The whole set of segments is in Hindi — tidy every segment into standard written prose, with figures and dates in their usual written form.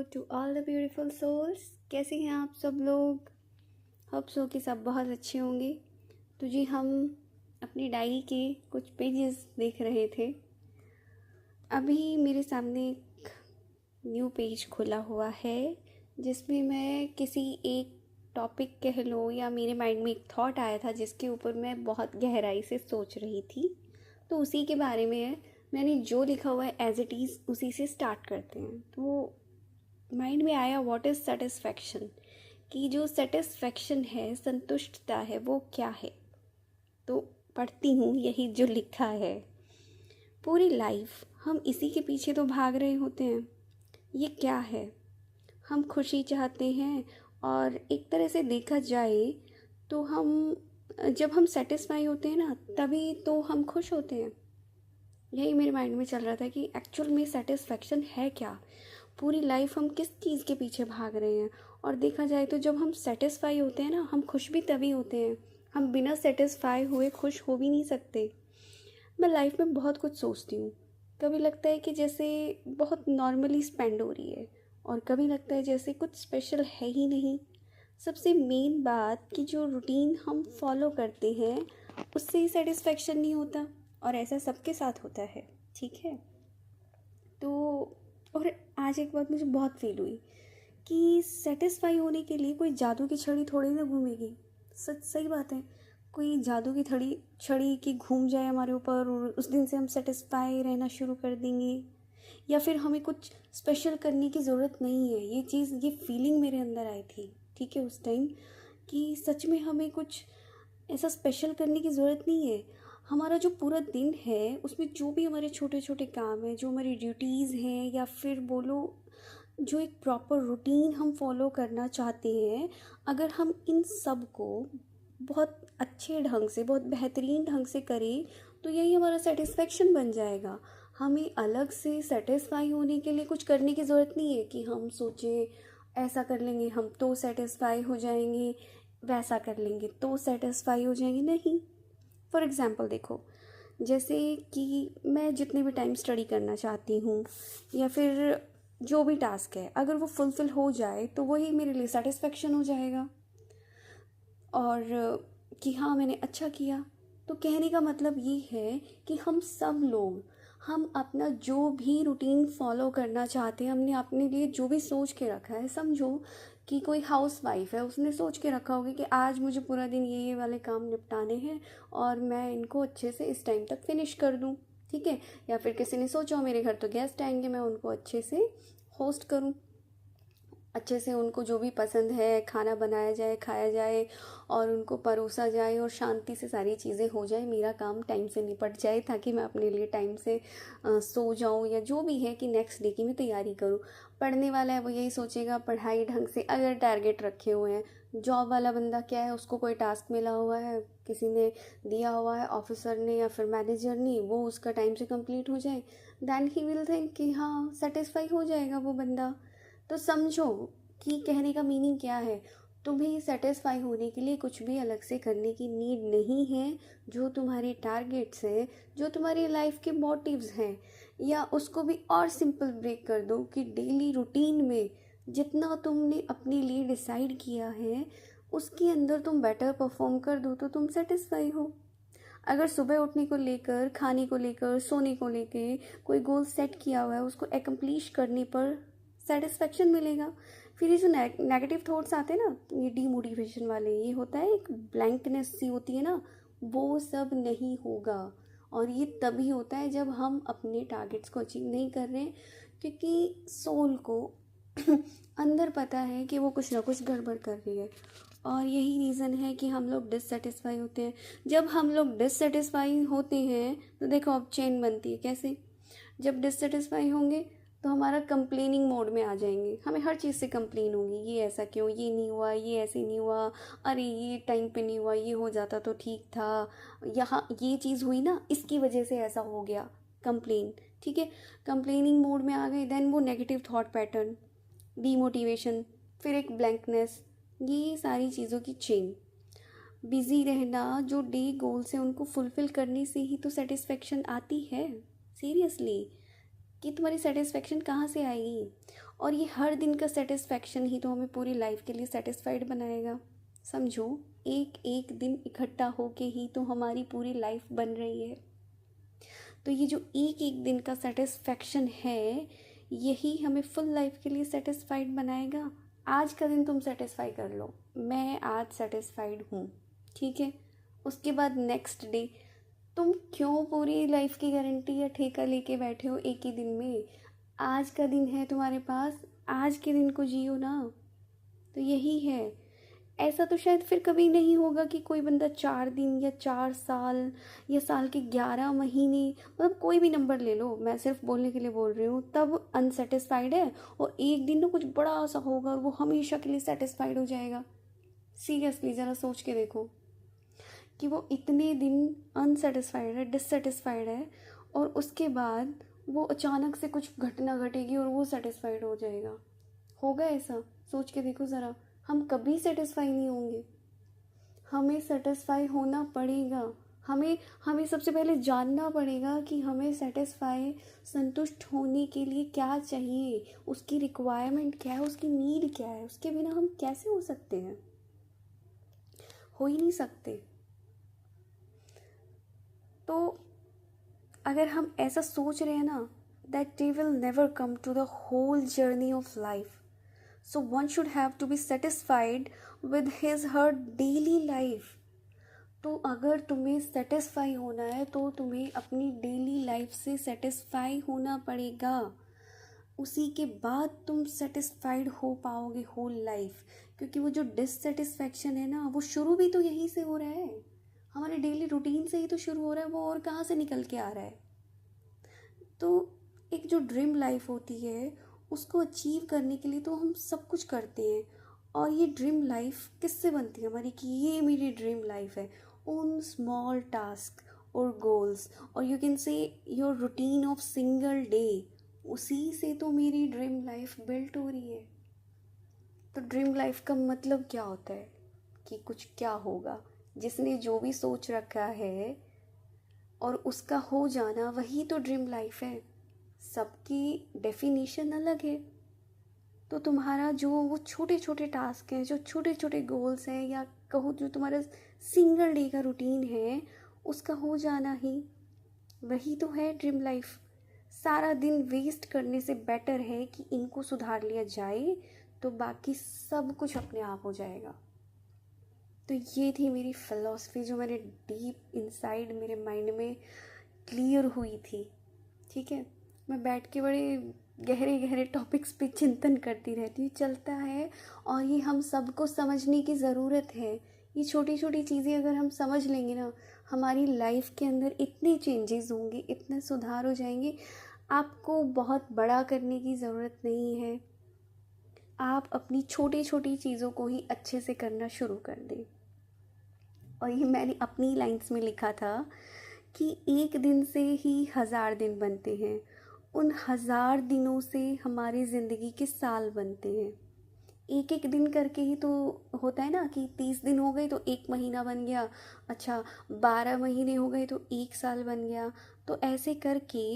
to all the beautiful souls। कैसे हैं आप सब लोग? होप सो कि सब बहुत अच्छे होंगे। तो जी हम अपनी डायरी के कुछ पेजेस देख रहे थे। अभी मेरे सामने एक न्यू पेज खुला हुआ है जिसमें मैं किसी एक टॉपिक कह लो या मेरे माइंड में एक थॉट आया था जिसके ऊपर मैं बहुत गहराई से सोच रही थी। तो उसी के बारे में है। मैंने जो लिखा हुआ है एज इट इज़ उसी से स्टार्ट करते हैं। तो माइंड में आया व्हाट इज़ सेटिस्फैक्शन, कि जो सेटिस्फैक्शन है, संतुष्टता है, वो क्या है। तो पढ़ती हूँ यही जो लिखा है। पूरी लाइफ हम इसी के पीछे तो भाग रहे होते हैं। ये क्या है? हम खुशी चाहते हैं और एक तरह से देखा जाए तो जब हम सेटिस्फाई होते हैं ना तभी तो हम खुश होते हैं। यही मेरे माइंड में चल रहा था कि एक्चुअल में सेटिस्फैक्शन है क्या। पूरी लाइफ हम किस चीज़ के पीछे भाग रहे हैं। और देखा जाए तो जब हम सेटिस्फाई होते हैं ना, हम खुश भी तभी होते हैं। हम बिना सेटिस्फाई हुए खुश हो भी नहीं सकते। मैं लाइफ में बहुत कुछ सोचती हूँ। कभी लगता है कि जैसे बहुत नॉर्मली स्पेंड हो रही है और कभी लगता है जैसे कुछ स्पेशल है ही नहीं। सबसे मेन बात कि जो रूटीन हम फॉलो करते हैं उससे ही सेटिस्फेक्शन नहीं होता, और ऐसा सबके साथ होता है। ठीक है। तो और आज एक बात मुझे बहुत फील हुई कि सेटिस्फाई होने के लिए कोई जादू की छड़ी थोड़ी ना घूमेगी। सही बात है। कोई जादू की छड़ी की घूम जाए हमारे ऊपर और उस दिन से हम सेटिस्फाई रहना शुरू कर देंगे, या फिर हमें कुछ स्पेशल करने की ज़रूरत नहीं है। ये फीलिंग मेरे अंदर आई थी, ठीक है, उस टाइम, कि सच में हमें कुछ ऐसा स्पेशल करने की ज़रूरत नहीं है। हमारा जो पूरा दिन है उसमें जो भी हमारे छोटे छोटे काम हैं, जो हमारी ड्यूटीज़ हैं, या फिर बोलो जो एक प्रॉपर रूटीन हम फॉलो करना चाहते हैं, अगर हम इन सब को बहुत अच्छे ढंग से, बहुत बेहतरीन ढंग से करें तो यही हमारा सेटिस्फेक्शन बन जाएगा। हमें अलग से सेटिस्फाई होने के लिए कुछ करने की ज़रूरत नहीं है कि हम सोचें ऐसा कर लेंगे हम तो सेटिस्फाई हो जाएंगे, वैसा कर लेंगे तो सेटिस्फाई हो जाएंगे। नहीं। फॉर एग्ज़ाम्पल देखो, जैसे कि मैं जितने भी टाइम स्टडी करना चाहती हूँ या फिर जो भी टास्क है, अगर वो फुलफ़िल हो जाए तो वही मेरे लिए सेटिस्फेक्शन हो जाएगा, और कि हाँ मैंने अच्छा किया। तो कहने का मतलब ये है कि हम अपना जो भी रूटीन फॉलो करना चाहते हैं, हमने अपने लिए जो भी सोच के रखा है, समझो कि कोई हाउस वाइफ है, उसने सोच के रखा होगा कि आज मुझे पूरा दिन ये वाले काम निपटाने हैं और मैं इनको अच्छे से इस टाइम तक फिनिश कर दूँ। ठीक है। या फिर किसी ने सोचा हो मेरे घर तो गेस्ट आएंगे, मैं उनको अच्छे से होस्ट करूँ, अच्छे से उनको जो भी पसंद है खाना बनाया जाए, खाया जाए और उनको परोसा जाए और शांति से सारी चीज़ें हो जाए, मेरा काम टाइम से निपट जाए ताकि मैं अपने लिए टाइम से सो जाऊं, या जो भी है कि नेक्स्ट डे की मैं तैयारी करूं। पढ़ने वाला है वो यही सोचेगा पढ़ाई ढंग से, अगर टारगेट रखे हुए हैं। जॉब वाला बंदा क्या है, उसको कोई टास्क मिला हुआ है, किसी ने दिया हुआ है, ऑफिसर ने या फिर मैनेजर ने, वो उसका टाइम से कंप्लीट हो जाए, देन ही विल थिंक कि हाँ सेटिस्फाई हो जाएगा वो बंदा। तो समझो कि कहने का मीनिंग क्या है। तुम्हें सेटिस्फाई होने के लिए कुछ भी अलग से करने की नीड नहीं है। जो तुम्हारे टारगेट्स हैं, जो तुम्हारी लाइफ के मोटिव्स हैं, या उसको भी और सिंपल ब्रेक कर दो कि डेली रूटीन में जितना तुमने अपने लिए डिसाइड किया है उसके अंदर तुम बेटर परफॉर्म कर दो तो तुम सेटिस्फाई हो। अगर सुबह उठने को लेकर, खाने को लेकर, सोने को लेकर कोई गोल सेट किया हुआ है, उसको एकम्प्लिश करने पर सेटिस्फेक्शन मिलेगा। फिर ये जो नेगेटिव थॉट्स आते हैं ना, ये डीमोटिवेशन वाले, ये होता है एक ब्लैंकनेस सी होती है ना, वो सब नहीं होगा। और ये तभी होता है जब हम अपने टारगेट्स को अचीव नहीं कर रहे हैं, क्योंकि सोल को अंदर पता है कि वो कुछ ना कुछ गड़बड़ कर रही है। और यही रीज़न है कि हम लोग डिससेटिस्फाई होते हैं। जब हम लोग डिससेटिस्फाई होते हैं तो देखो अब चेन बनती है कैसे। जब डिससेटिस्फाई होंगे तो हमारा कंप्लेनिंग मोड में आ जाएंगे, हमें हर चीज़ से कंप्लेन होगी, ये ऐसा क्यों, ये नहीं हुआ, ये ऐसे नहीं हुआ, अरे ये टाइम पे नहीं हुआ, ये हो जाता तो ठीक था, यहाँ ये चीज़ हुई ना इसकी वजह से ऐसा हो गया, कंप्लेन। ठीक है। कंप्लेनिंग मोड में आ गए, देन वो नेगेटिव थॉट पैटर्न, डीमोटिवेशन, फिर एक ब्लैंकनेस, ये सारी चीज़ों की चेन। बिज़ी रहना, जो डे गोल्स हैं उनको फुलफ़िल करने से ही तो सेटिस्फेक्शन आती है। सीरियसली, कि तुम्हारी सेटिस्फेक्शन कहाँ से आएगी। और ये हर दिन का सेटिस्फैक्शन ही तो हमें पूरी लाइफ के लिए सेटिस्फाइड बनाएगा। समझो, एक एक दिन इकट्ठा होके ही तो हमारी पूरी लाइफ बन रही है। तो ये जो एक एक दिन का सेटिस्फैक्शन है, यही हमें फुल लाइफ के लिए सेटिस्फाइड बनाएगा। आज का दिन तुम सेटिस्फाई कर लो, मैं आज सेटिस्फाइड हूँ, ठीक है। उसके बाद नेक्स्ट डे तुम क्यों पूरी लाइफ की गारंटी या ठेका लेके बैठे हो एक ही दिन में। आज का दिन है तुम्हारे पास, आज के दिन को जियो ना। तो यही है। ऐसा तो शायद फिर कभी नहीं होगा कि कोई बंदा 4 दिन या 4 साल या साल के 11 महीने, मतलब कोई भी नंबर ले लो, मैं सिर्फ बोलने के लिए बोल रही हूँ, तब अनसेटिस्फाइड है, और एक दिन ना कुछ बड़ा सा होगा और वो हमेशा के लिए सेटिस्फाइड हो जाएगा। सीरियसली ज़रा सोच के देखो कि वो इतने दिन अनसेटिस्फाइड है, डिससेटिस्फाइड है, और उसके बाद वो अचानक से कुछ घटना घटेगी और वो सेटिस्फाइड हो जाएगा। होगा ऐसा? सोच के देखो ज़रा। हम कभी सेटिस्फाई नहीं होंगे। हमें सेटिस्फाई होना पड़ेगा। हमें हमें सबसे पहले जानना पड़ेगा कि हमें सेटिस्फाई, संतुष्ट होने के लिए क्या चाहिए, उसकी रिक्वायरमेंट क्या है, उसकी नीड क्या है। उसके बिना हम कैसे हो सकते हैं? हो ही नहीं सकते। तो अगर हम ऐसा सोच रहे हैं ना, that they will never come to the whole journey of life. So one should have to be satisfied with his her daily life. तो अगर तुम्हें सेटिस्फाई होना है तो तुम्हें अपनी डेली लाइफ से सेटिस्फाई होना पड़ेगा। उसी के बाद तुम सेटिस्फाइड हो पाओगे होल लाइफ। क्योंकि वो जो डिससेटिस्फैक्शन है ना, वो शुरू भी तो यहीं से हो रहा है, हमारे डेली रूटीन से ही तो शुरू हो रहा है। वो और कहाँ से निकल के आ रहा है? तो एक जो ड्रीम लाइफ होती है, उसको अचीव करने के लिए तो हम सब कुछ करते हैं। और ये ड्रीम लाइफ किससे बनती है हमारी, कि ये मेरी ड्रीम लाइफ है? उन स्मॉल टास्क और गोल्स, और you can say your routine of single day, उसी से तो मेरी ड्रीम लाइफ बिल्ट हो रही है। तो ड्रीम लाइफ का मतलब क्या होता है? कि कुछ क्या होगा, जिसने जो भी सोच रखा है और उसका हो जाना, वही तो ड्रीम लाइफ है। सबकी डेफिनेशन अलग है। तो तुम्हारा जो वो छोटे छोटे टास्क हैं, जो छोटे छोटे गोल्स हैं, या कहो जो तुम्हारा सिंगल डे का रूटीन है, उसका हो जाना ही वही तो है ड्रीम लाइफ। सारा दिन वेस्ट करने से बेटर है कि इनको सुधार लिया जाए, तो बाकी सब कुछ अपने आप हो जाएगा। तो ये थी मेरी फ़िलॉसफी, जो मैंने डीप इनसाइड मेरे माइंड में क्लियर हुई थी, ठीक है। मैं बैठ के बड़े गहरे गहरे टॉपिक्स पे चिंतन करती रहती हूँ, चलता है। और ये हम सबको समझने की ज़रूरत है। ये छोटी छोटी चीज़ें अगर हम समझ लेंगे ना, हमारी लाइफ के अंदर इतने चेंजेस होंगे, इतने सुधार हो जाएंगे। आपको बहुत बड़ा करने की ज़रूरत नहीं है। आप अपनी छोटी छोटी चीज़ों को ही अच्छे से करना शुरू कर दें। और ये मैंने अपनी लाइन्स में लिखा था कि एक दिन से ही 1000 दिन बनते हैं, उन 1000 दिनों से हमारी ज़िंदगी के साल बनते हैं। एक एक दिन करके ही तो होता है ना, कि 30 दिन हो गए तो 1 महीना बन गया, अच्छा 12 महीने हो गए तो 1 साल बन गया। तो ऐसे करके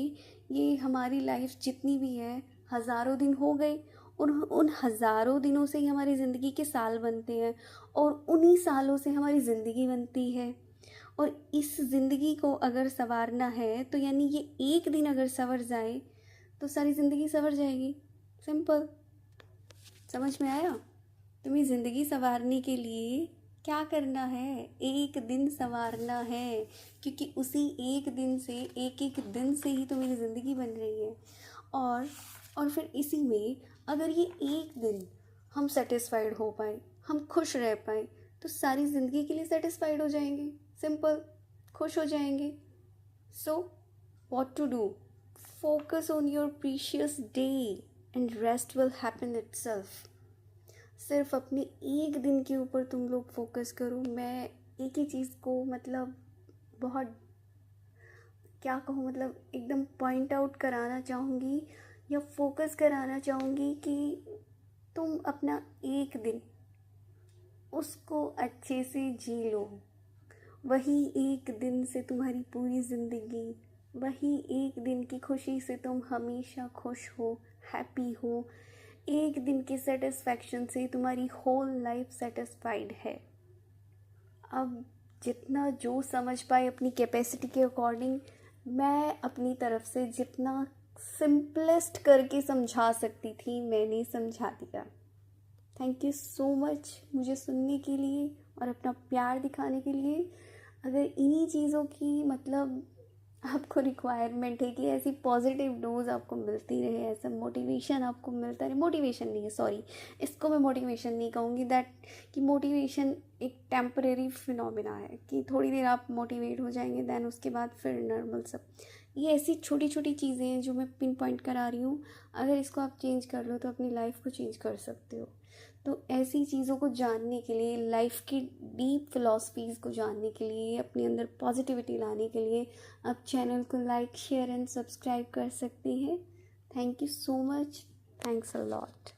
ये हमारी लाइफ जितनी भी है, हज़ारों दिन हो गए, और उन हज़ारों दिनों से ही हमारी ज़िंदगी के साल बनते हैं, और उन्हीं सालों से हमारी ज़िंदगी बनती है। और इस ज़िंदगी को अगर संवारना है, तो यानी ये एक दिन अगर संवर जाए तो सारी ज़िंदगी संवर जाएगी। सिंपल। समझ में आया? तुम्हें ज़िंदगी संवारने के लिए क्या करना है? एक दिन संवारना है, क्योंकि उसी एक दिन से, एक एक दिन से ही तो मेरी ज़िंदगी बन रही है। और फिर इसी में अगर ये एक दिन हम सेटिस्फाइड हो पाए, हम खुश रह पाए, तो सारी ज़िंदगी के लिए सेटिस्फाइड हो जाएंगे। सिंपल, खुश हो जाएंगे। So what to do? Focus on your precious day and rest will happen itself. सिर्फ अपने एक दिन के ऊपर तुम लोग फोकस करो। मैं एक ही चीज़ को मतलब बहुत, क्या कहूँ, मतलब एकदम पॉइंट आउट कराना चाहूँगी या फोकस कराना चाहूँगी कि तुम अपना एक दिन उसको अच्छे से जी लो। वही एक दिन से तुम्हारी पूरी ज़िंदगी, वही एक दिन की खुशी से तुम हमेशा खुश हो, हैप्पी हो, एक दिन की सेटिस्फैक्शन से तुम्हारी होल लाइफ सेटिस्फाइड है। अब जितना जो समझ पाए अपनी कैपेसिटी के अकॉर्डिंग, मैं अपनी तरफ से जितना सिंपलेस्ट करके समझा सकती थी मैंने समझा दिया। थैंक यू सो मच मुझे सुनने के लिए और अपना प्यार दिखाने के लिए। अगर इन्हीं चीज़ों की मतलब आपको रिक्वायरमेंट है कि ऐसी पॉजिटिव डोज आपको मिलती रहे, ऐसा मोटिवेशन आपको मिलता रहे, मोटिवेशन नहीं है, सॉरी, इसको मैं मोटिवेशन नहीं कहूँगी, दैट कि मोटिवेशन एक टेम्परेरी फिनोमिना है कि थोड़ी देर आप मोटिवेट हो जाएंगे, दैन उसके बाद फिर नॉर्मल सब। ये ऐसी छोटी छोटी चीज़ें हैं जो मैं पिन पॉइंट करा रही हूँ। अगर इसको आप चेंज कर लो तो अपनी लाइफ को चेंज कर सकते हो। तो ऐसी चीज़ों को जानने के लिए, लाइफ की डीप फिलॉसफीज़ को जानने के लिए, अपने अंदर पॉजिटिविटी लाने के लिए आप चैनल को लाइक, शेयर एंड सब्सक्राइब कर सकते हैं। Thank you so much, thanks a lot.